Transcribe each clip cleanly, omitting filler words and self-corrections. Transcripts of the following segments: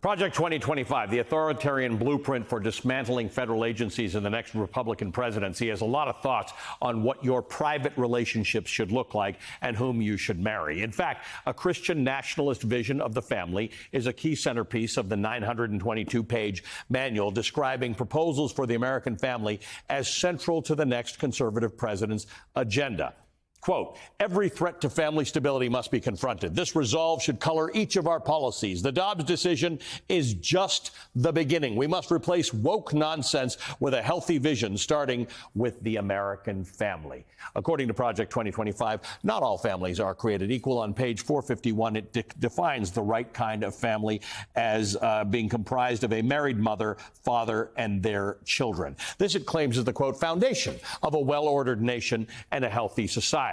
Project 2025, the authoritarian blueprint for dismantling federal agencies in the next Republican presidency, has a lot of thoughts on what your private relationships should look like and whom you should marry. In fact, a Christian nationalist vision of the family is a key centerpiece of the 922-page manual describing proposals for the American family as central to the next conservative president's agenda. Quote, every threat to family stability must be confronted. This resolve should color each of our policies. The Dobbs decision is just the beginning. We must replace woke nonsense with a healthy vision, starting with the American family. According to Project 2025, not all families are created equal. On page 451, it defines the right kind of family as being comprised of a married mother, father, and their children. This, it claims, is the, quote, foundation of a well-ordered nation and a healthy society.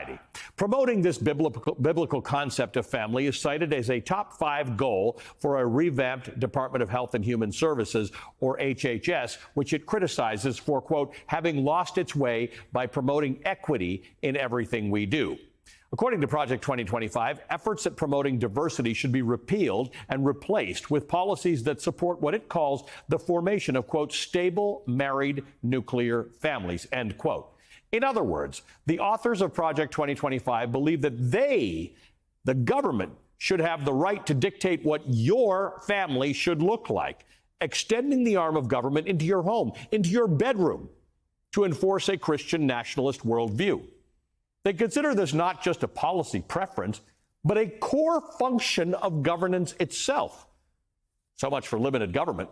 Promoting this biblical concept of family is cited as a top 5 goal for a revamped Department of Health and Human Services, or HHS, which it criticizes for, quote, having lost its way by promoting equity in everything we do. According to Project 2025, efforts at promoting diversity should be repealed and replaced with policies that support what it calls the formation of, quote, stable married nuclear families, end quote. In other words, the authors of Project 2025 believe that they, the government, should have the right to dictate what your family should look like, extending the arm of government into your home, into your bedroom, to enforce a Christian nationalist worldview. They consider this not just a policy preference, but a core function of governance itself. So much for limited government.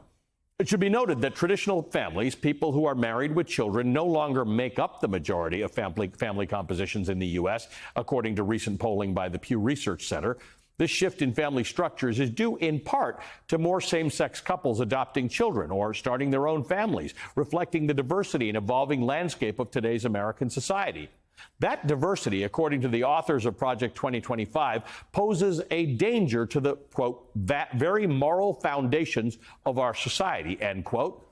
It should be noted that traditional families, people who are married with children, no longer make up the majority of family compositions in the U.S., according to recent polling by the Pew Research Center. This shift in family structures is due in part to more same-sex couples adopting children or starting their own families, reflecting the diversity and evolving landscape of today's American society. That diversity, according to the authors of Project 2025, poses a danger to the, quote, very moral foundations of our society, end quote.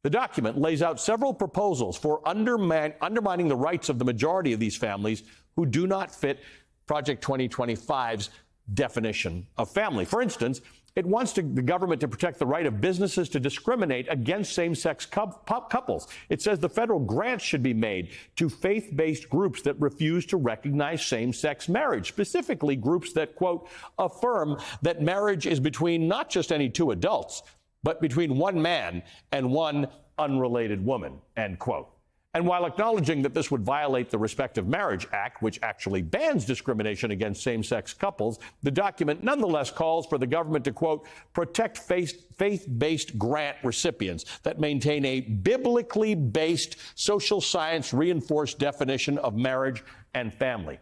The document lays out several proposals for undermining the rights of the majority of these families who do not fit Project 2025's definition of family. For instance, it wants the government to protect the right of businesses to discriminate against same-sex couples. It says the federal grants should be made to faith-based groups that refuse to recognize same-sex marriage, specifically groups that, quote, affirm that marriage is between not just any two adults, but between one man and one unrelated woman, end quote. And while acknowledging that this would violate the Respect of Marriage Act, which actually bans discrimination against same-sex couples, the document nonetheless calls for the government to, quote, protect faith-based grant recipients that maintain a biblically based, social science reinforced definition of marriage and family.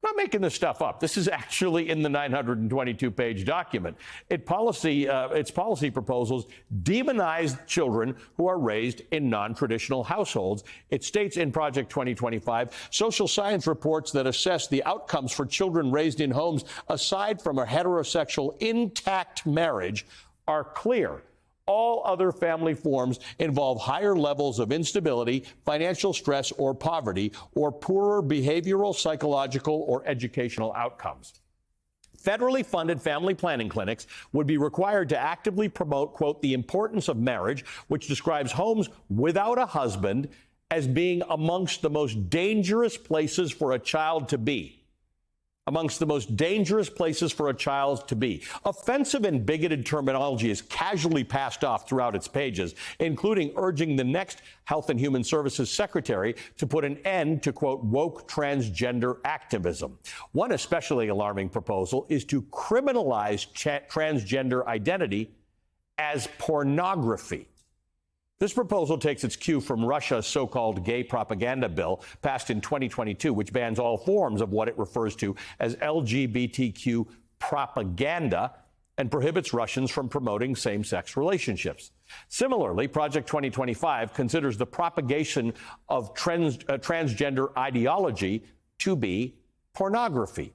I'm not making this stuff up. This is actually in the 922-page document. Its policy proposals demonize children who are raised in non-traditional households. It states in Project 2025, social science reports that assess the outcomes for children raised in homes aside from a heterosexual intact marriage are clear. All other family forms involve higher levels of instability, financial stress, or poverty, or poorer behavioral, psychological, or educational outcomes. Federally funded family planning clinics would be required to actively promote, quote, the importance of marriage, which describes homes without a husband as being amongst the most dangerous places for a child to be. Amongst the most dangerous places for a child to be. Offensive and bigoted terminology is casually passed off throughout its pages, including urging the next Health and Human Services Secretary to put an end to, quote, woke transgender activism. One especially alarming proposal is to criminalize transgender identity as pornography. This proposal takes its cue from Russia's so-called gay propaganda bill passed in 2022, which bans all forms of what it refers to as LGBTQ propaganda and prohibits Russians from promoting same-sex relationships. Similarly, Project 2025 considers the propagation of transgender ideology to be pornography.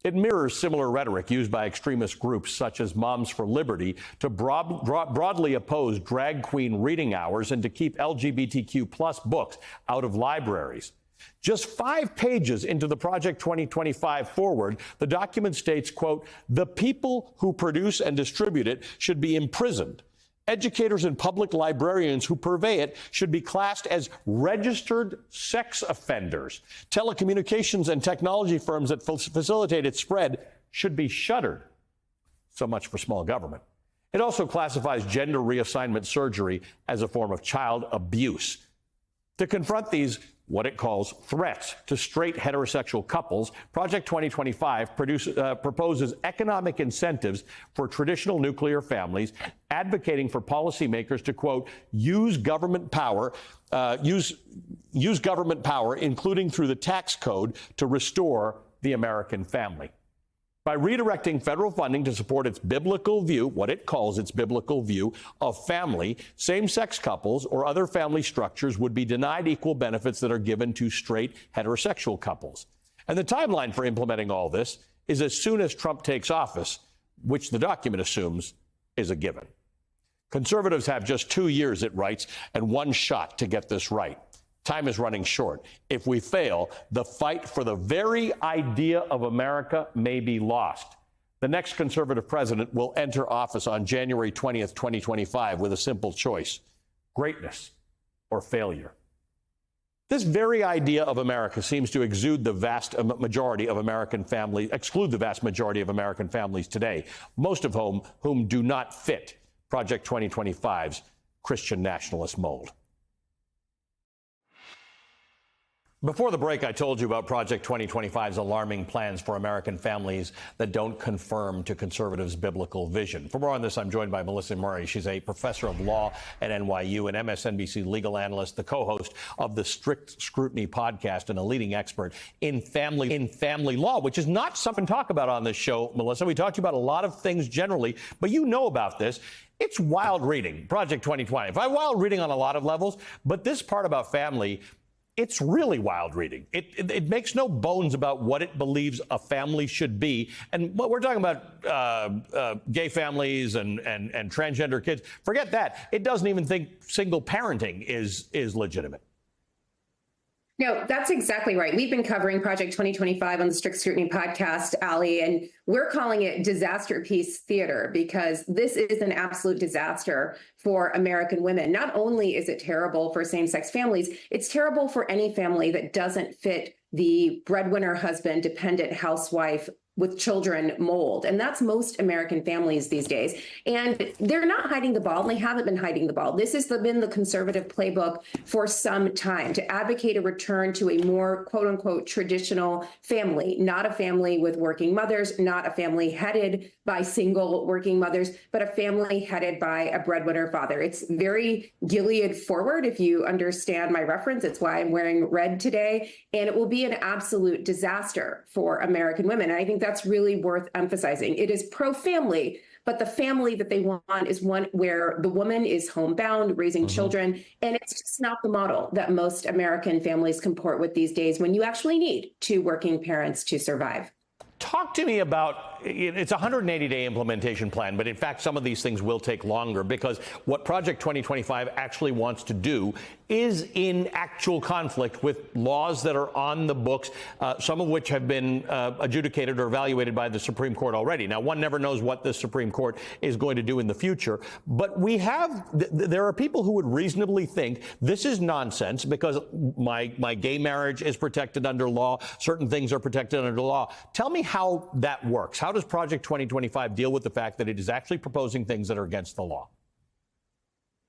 It mirrors similar rhetoric used by extremist groups such as Moms for Liberty to broadly oppose drag queen reading hours and to keep LGBTQ+ books out of libraries. Just 5 pages into the Project 2025 forward, the document states, quote, "The people who produce and distribute it should be imprisoned. Educators and public librarians who purvey it should be classed as registered sex offenders. Telecommunications and technology firms that facilitate its spread should be shuttered." So much for small government. It also classifies gender reassignment surgery as a form of child abuse. To confront these, what it calls threats to straight heterosexual couples, Project 2025 proposes economic incentives for traditional nuclear families, advocating for policymakers to, quote, use government power, including through the tax code, to restore the American family. By redirecting federal funding to support its biblical view, what it calls its biblical view of family, same-sex couples or other family structures would be denied equal benefits that are given to straight heterosexual couples. And the timeline for implementing all this is as soon as Trump takes office, which the document assumes is a given. Conservatives have just 2 years, it writes, and 1 shot to get this right. Time is running short. If we fail, the fight for the very idea of America may be lost. The next conservative president will enter office on January 20th, 2025, with a simple choice: greatness or failure. This very idea of America seems to exclude the vast majority of American families today, most of whom do not fit Project 2025's Christian nationalist mold. Before the break, I told you about Project 2025's alarming plans for American families that don't conform to conservatives' biblical vision. For more on this, I'm joined by Melissa Murray. She's a professor of law at NYU, an MSNBC legal analyst, the co-host of the Strict Scrutiny podcast, and a leading expert in family law, which is not something to talk about on this show, Melissa. We talked to you about a lot of things generally, but you know about this. It's wild reading, Project 2025. Wild reading on a lot of levels, but this part about family, it's really wild reading. It makes no bones about what it believes a family should be. And what we're talking about, gay families and transgender kids, forget that. It doesn't even think single parenting is legitimate. No, that's exactly right. We've been covering Project 2025 on the Strict Scrutiny podcast, Ali, and we're calling it disaster piece theater because this is an absolute disaster for American women. Not only is it terrible for same-sex families, it's terrible for any family that doesn't fit the breadwinner husband, dependent housewife with children mold. And that's most American families these days. And they're not hiding the ball, and they haven't been hiding the ball. This has been the conservative playbook for some time, to advocate a return to a more, quote unquote, traditional family, not a family with working mothers, not a family headed by single working mothers, but a family headed by a breadwinner father. It's very Gilead forward, if you understand my reference. It's why I'm wearing red today. And it will be an absolute disaster for American women. And I think that's really worth emphasizing. It is pro-family, but the family that they want is one where the woman is homebound, raising children. And it's just not the model that most American families comport with these days when you actually need 2 working parents to survive. Talk to me about, it's a 180-day implementation plan, but in fact, some of these things will take longer because what Project 2025 actually wants to do is in actual conflict with laws that are on the books, some of which have been adjudicated or evaluated by the Supreme Court already. Now, one never knows what the Supreme Court is going to do in the future, but there are people who would reasonably think this is nonsense because my gay marriage is protected under law, certain things are protected under law. Tell me how that works. How does Project 2025 deal with the fact that it is actually proposing things that are against the law?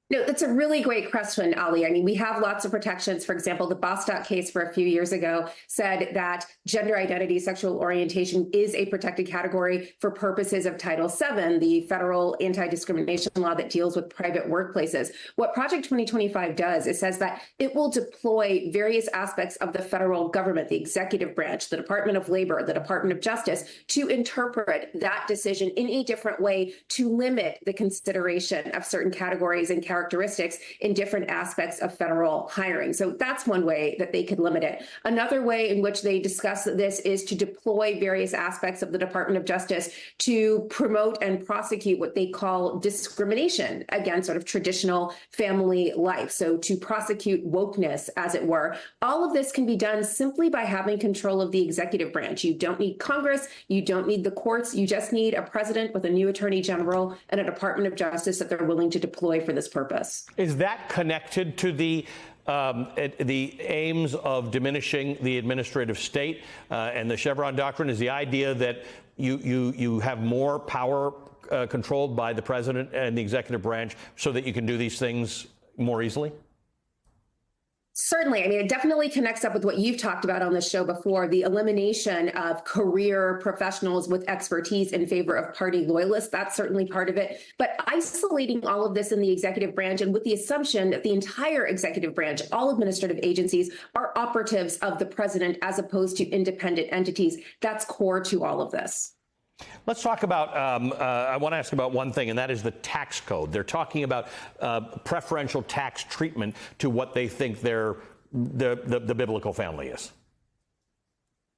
No, that's a really great question, Ali. I mean, we have lots of protections. For example, the Bostock case for a few years ago said that gender identity, sexual orientation is a protected category for purposes of Title VII, the federal anti-discrimination law that deals with private workplaces. What Project 2025 does is says that it will deploy various aspects of the federal government, the executive branch, the Department of Labor, the Department of Justice, to interpret that decision in a different way to limit the consideration of certain categories and characteristics characteristics in different aspects of federal hiring. So that's one way that they could limit it. Another way in which they discuss this is to deploy various aspects of the Department of Justice to promote and prosecute what they call discrimination against sort of traditional family life. So to prosecute wokeness, as it were. All of this can be done simply by having control of the executive branch. You don't need Congress. You don't need the courts. You just need a president with a new attorney general and a Department of Justice that they're willing to deploy for this purpose. Is that connected to the aims of diminishing the administrative state and the Chevron doctrine? Is the idea that you have more power controlled by the president and the executive branch so that you can do these things more easily? Certainly. I mean, it definitely connects up with what you've talked about on the show before, the elimination of career professionals with expertise in favor of party loyalists. That's certainly part of it. But isolating all of this in the executive branch and with the assumption that the entire executive branch, all administrative agencies, are operatives of the president as opposed to independent entities, that's core to all of this. Let's talk about, I want to ask about one thing, and that is the tax code. They're talking about preferential tax treatment to what they think the biblical family is.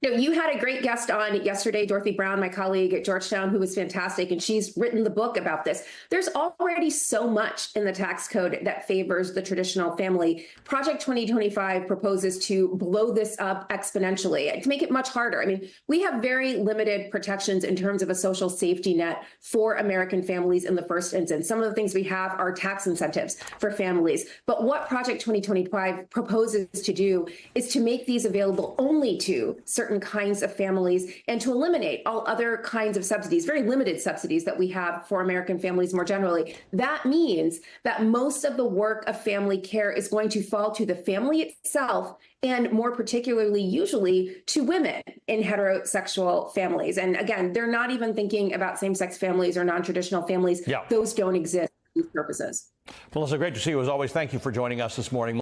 You had a great guest on yesterday, Dorothy Brown, my colleague at Georgetown, who was fantastic, and she's written the book about this. There's already so much in the tax code that favors the traditional family. Project 2025 proposes to blow this up exponentially, to make it much harder. I mean, we have very limited protections in terms of a social safety net for American families in the first instance. Some of the things we have are tax incentives for families. But what Project 2025 proposes to do is to make these available only to certain kinds of families and to eliminate all other kinds of subsidies, very limited subsidies that we have for American families more generally. That means that most of the work of family care is going to fall to the family itself, and more particularly, usually, to women in heterosexual families. And again, they're not even thinking about same-sex families or non-traditional families. Yeah. Those don't exist for these purposes. Melissa, great to see you as always. Thank you for joining us this morning.